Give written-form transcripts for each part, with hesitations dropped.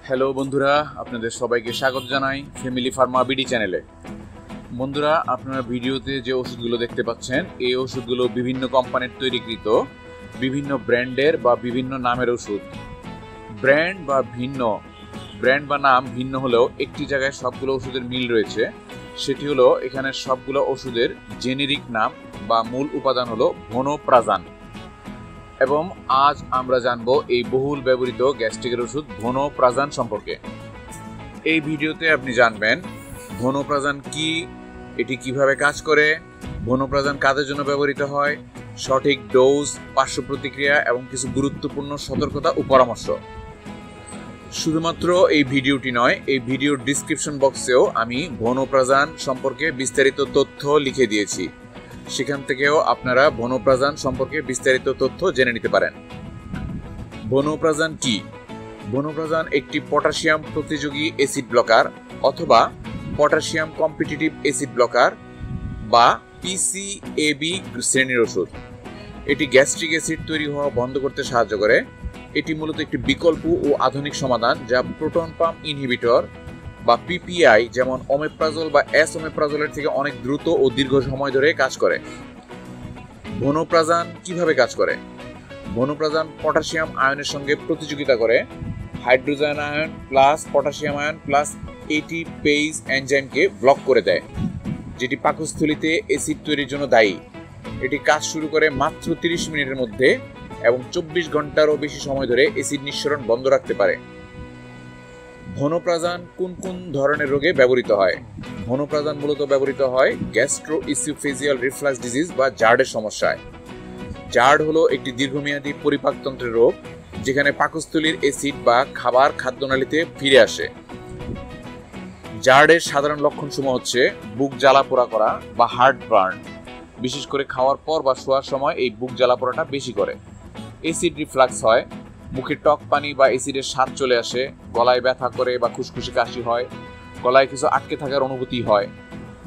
Hello বন্ধুরা, আপনাদের সবাইকে স্বাগত জানাই ফ্যামিলি ফার্মা বিডি চ্যানেলে। বন্ধুরা, আপনারা ভিডিওতে যে ওষুধগুলো দেখতে পাচ্ছেন, এই ওষুধগুলো বিভিন্ন কোম্পানির তৈরিকৃত বিভিন্ন ব্র্যান্ডের বা বিভিন্ন নামের ওষুধ। ব্র্যান্ড বা নাম ভিন্ন হলেও একটি জায়গায় সবগুলো ওষুধের মিল রয়েছে। সেটি হলো এখানে সবগুলো ওষুধের জেনেরিক নাম বা মূল উপাদান হলো ভোনোপ্রাজান। এবং আজ আমরা জানবো এই বহুল ব্যবহৃত গ্যাস্ট্রিকের ওষুধ ভোনোপ্রাজান সম্পর্কে। এই ভিডিওতে আপনি জানবেন ভোনোপ্রাজান কি, এটি কিভাবে কাজ করে, ভোনোপ্রাজান কাদের জন্য ব্যবহৃত হয়, সঠিক ডোজ, পার্শ্ব প্রতিক্রিয়া এবং কিছু গুরুত্বপূর্ণ সতর্কতা ও পরামর্শ। শুধুমাত্র এই ভিডিওটি নয়, এই ভিডিওর ডিসক্রিপশন বক্সেও আমি ভোনোপ্রাজান সম্পর্কে বিস্তারিত তথ্য লিখে দিয়েছি। সেখান থেকেও আপনারা ভোনোপ্রাজান সম্পর্কে বিস্তারিত তথ্য জেনে নিতে পারেন। ভোনোপ্রাজান কি? ভোনোপ্রাজান একটি পটাশিয়াম প্রতিযোগী অ্যাসিড ব্লকার অথবা পটাশিয়াম কম্পিটিটিভ অ্যাসিড ব্লকার বা পিসিএবি শ্রেণীর ওষুধ। এটি গ্যাস্ট্রিক অ্যাসিড তৈরি হওয়া বন্ধ করতে সাহায্য করে। এটি মূলত একটি বিকল্প ও আধুনিক সমাধান যা প্রোটন পাম্প ইনহিবিটর বা পিপিআই যেমন ওমেপ্রাজল বা এসওমেপ্রাজলের থেকে অনেক দ্রুত ও দীর্ঘ সময় ধরে কাজ করে। ভোনোপ্রাজান কিভাবে কাজ করে? ভোনোপ্রাজান পটাশিয়াম আয়নের সঙ্গে প্রতিযোগিতা করে hydrogen ion plus potassium ion plus ATPase এনজাইমকে ব্লক করে দেয়, যেটি পাকস্থলীতে অ্যাসিড তৈরির জন্য দায়ী। এটি কাজ শুরু করে মাত্র 30 মিনিটের মধ্যে এবং 24 ঘন্টারও বেশি সময় ধরে অ্যাসিড নিঃসরণ বন্ধ রাখতে পারে। ভোনোপ্রাজান কোন কোন ধরনের রোগে ব্যবহৃত হয়? ভোনোপ্রাজান মূলত ব্যবহৃত হয় গ্যাস্ট্রোইসোফেজিয়াল রিফ্লাক্স ডিজিজ বা জার্ডের সমস্যায়। জার্ড হলো একটি দীর্ঘমেয়াদী পরিপাকতন্ত্রের রোগ যেখানে পাকস্থলীর অ্যাসিড বা খাবার খাদ্যনালীতে ফিরে আসে। জার্ডের সাধারণ লক্ষণসমূহ হচ্ছে বুক জ্বালা পোড়া করা বা হার্ট বার্ন, বিশেষ করে খাওয়ার পর বা শোয়ার সময় এই বুক জ্বালা পোড়াটা বেশি করে। অ্যাসিড রিফ্লাক্স হয়, মুখে টক পানি বা অ্যাসিডের স্বাদ চলে আসে, গলায় ব্যথা করে বা খুশখুশি কাশি হয়, গলায় কিছু আটকে থাকার অনুভূতি হয়,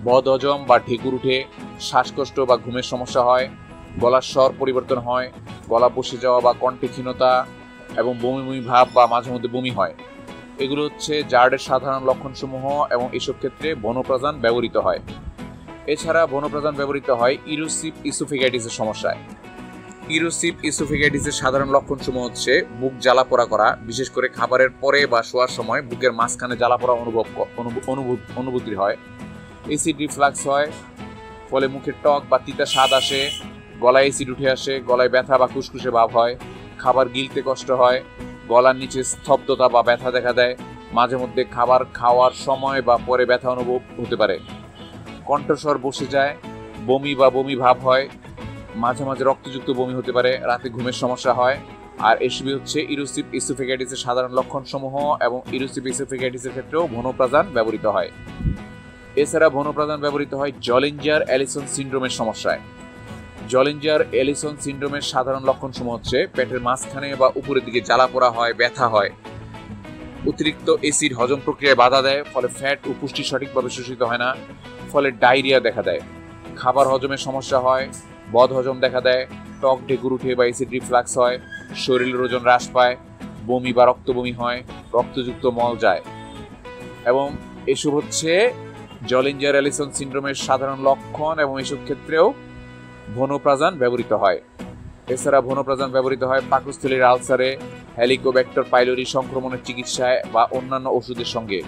বদহজম বা ঢেকুর উঠে, শ্বাসকষ্ট বা ঘুমের সমস্যা হয়, গলার স্বর পরিবর্তন হয়, গলা বসে যাওয়া বা কণ্ঠে ক্ষীণতা এবং বমি বমি ভাব বা মাঝে মধ্যে বমি হয়। এগুলো হচ্ছে জার্ডের সাধারণ লক্ষণসমূহ এবং এসব ক্ষেত্রে ভোনোপ্রাজান ব্যবহৃত হয়। এছাড়া ভোনোপ্রাজান ব্যবহৃত হয় ইরোসিভ ইসোফেগাইটিসের সমস্যায়। ইরোসিভ ইসোফেগাইটিসের সাধারণ লক্ষণসমূহ হচ্ছে বুক জ্বালা পোড়া করা, বিশেষ করে খাবারের পরে বা শোয়ার সময় বুকের মাঝখানে জ্বালা পোড়া অনুভূতি হয়। অ্যাসিড রিফ্লাক্স হয়, ফলে মুখে টক বা তিতা স্বাদ আসে, গলায় অ্যাসিড উঠে আসে, গলায় ব্যথা বা খুসখুসে ভাব হয়, খাবার গিলতে কষ্ট হয়, গলার নিচে স্তব্ধতা বা ব্যথা দেখা দেয়, মাঝে মধ্যে খাবার খাওয়ার সময় বা পরে ব্যথা অনুভব হতে পারে, কণ্ঠস্বর বসে যায়, বমি বা বমি ভাব হয়, মাঝে মাঝে রক্তযুক্ত বমি হতে পারে, রাতে ঘুমের সমস্যা হয়। আর এসবই হচ্ছে ইরোসিভ ইসোফেগাইটিসের সাধারণ লক্ষণসমূহ এবং ইরোসিভ ইসোফেগাইটিসের ক্ষেত্রেও ভোনোপ্রাজান ব্যবহৃত হয়। এছাড়া ভোনোপ্রাজান ব্যবহৃত হয় জলিঞ্জার অ্যালিসন সিন্ড্রোমের সমস্যায়। জলিঞ্জার অ্যালিসন সিন্ড্রোমের সাধারণ লক্ষণসমূহ হচ্ছে পেটের মাঝখানে বা উপরের দিকে জ্বালা পোড়া হয়, ব্যথা হয়, অতিরিক্ত অ্যাসিড হজম প্রক্রিয়ায় বাধা দেয়, ফলে ফ্যাট ও পুষ্টি সঠিকভাবে শোষিত হয় না, ফলে ডায়রিয়া দেখা দেয়, খাবার হজমের সমস্যা হয়, বদহজম দেখা দেয়, টক ঢেকুর উঠে বা অ্যাসিড রিফ্লাক্স হয়, শরীরের ওজন হ্রাস পায়, বমি বা রক্ত বমি হয়, রক্তযুক্ত মল যায়। এবং এসব হচ্ছে জলিঞ্জার অ্যালিসন সিন্ড্রোমের সাধারণ লক্ষণ এবং এসব ক্ষেত্রেও ভোনোপ্রাজান ব্যবহৃত হয়। এছাড়া ভোনোপ্রাজান ব্যবহৃত হয় পাকস্থলীর আলসারে, হেলিকোব্যাক্টর পাইলোরি সংক্রমণের চিকিৎসায় বা অন্যান্য ওষুধের সঙ্গে।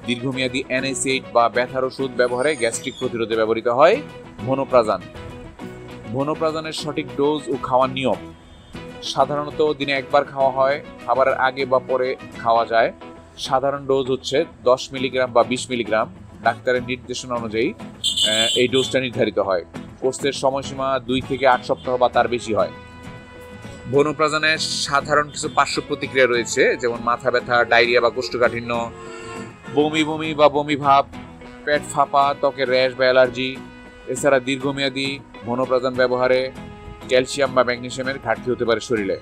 দীর্ঘমেয়াদী NSAID বা ব্যথার ওষুধ ব্যবহারে গ্যাস্ট্রিক প্রতিরোধে ব্যবহৃত হয় ভোনোপ্রাজান। ভোনোপ্রাজানের সঠিক ডোজ ও খাওয়ার নিয়ম: সাধারণত দিনে একবার খাওয়া হয়, খাবারের আগে বা পরে খাওয়া যায়। সাধারণ ডোজ হচ্ছে 10 মিলিগ্রাম বা 20 মিলিগ্রাম। ডাক্তারের নির্দেশনা অনুযায়ী এই ডোজটা নির্ধারিত হয়। কোর্সের সময়সীমা 2 থেকে 8 সপ্তাহ বা তার বেশি হয়। ভোনোপ্রাজানের সাধারণ কিছু পার্শ্ব প্রতিক্রিয়া রয়েছে, যেমন মাথা ব্যথা, ডায়রিয়া বা কোষ্ঠকাঠিন্য, বমি বমি বা বমি ভাব, পেট ফাঁপা, ত্বকের র্যাশ বা অ্যালার্জি। এছাড়া দীর্ঘমেয়াদী ভোনোপ্রাজান ব্যবহারে ক্যালসিয়াম বা ম্যাগনেসিয়ামের ঘাটতি হতে পারে শরীরে।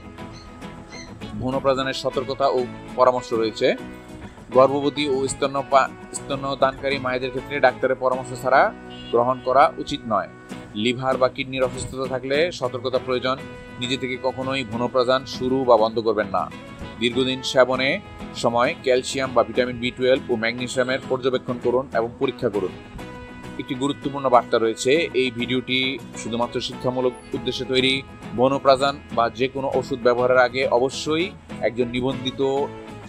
ভোনোপ্রাজানের সতর্কতা ও পরামর্শ রয়েছে। গর্ভবতী ও স্তন্যদানকারী মায়েদের ক্ষেত্রে ডাক্তারের পরামর্শ ছাড়া গ্রহণ করা উচিত নয়। লিভার বা কিডনির অসুস্থতা থাকলে সতর্কতা প্রয়োজন। নিজে থেকে কখনোই ভোনোপ্রাজান শুরু বা বন্ধ করবেন না। দীর্ঘদিন সেবনে সময় ক্যালসিয়াম বা ভিটামিন B12 ও ম্যাগনেসিয়ামের পর্যবেক্ষণ করুন এবং পরীক্ষা করুন। একটি গুরুত্বপূর্ণ বার্তা রয়েছে, এই ভিডিওটি শুধুমাত্র শিক্ষামূলক উদ্দেশ্যে তৈরি। বনপ্রাজান বা যে কোনো ওষুধ ব্যবহারের আগে অবশ্যই একজন নিবন্ধিত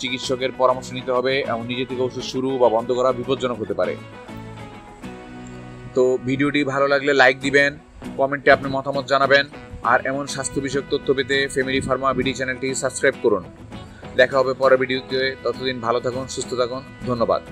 চিকিৎসকের পরামর্শ নিতে হবে এবং নিজে থেকে ওষুধ শুরু বা বন্ধ করা বিপজ্জনক হতে পারে। তো ভিডিওটি ভালো লাগলে লাইক দিবেন, কমেন্টে আপনি মতামত জানাবেন, আর এমন স্বাস্থ্য বিষয়ক তথ্য পেতে ফ্যামিলি ফার্মা বিডি চ্যানেলটি সাবস্ক্রাইব করুন। দেখা হবে পরের ভিডিওতে, ততদিন ভালো থাকুন, সুস্থ থাকুন, ধন্যবাদ।